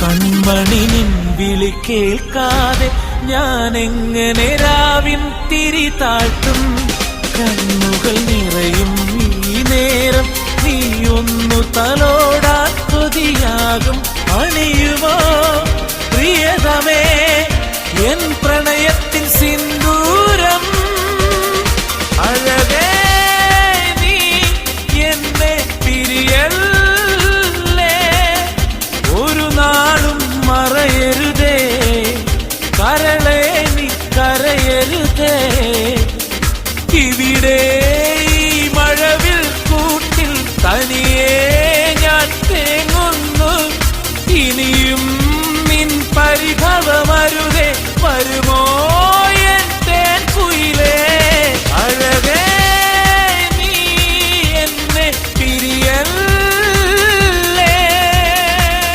കൺമണി നിൻ വിളി കേൾക്കാതെ ഞാൻ എങ്ങനെ രാവിൻ തിരി താഴ്ത്തും. കണ്ണുകൾ നിറയും ഈ നേരം നീ ഒന്നു തലോടാൻ കൊതിയാകും.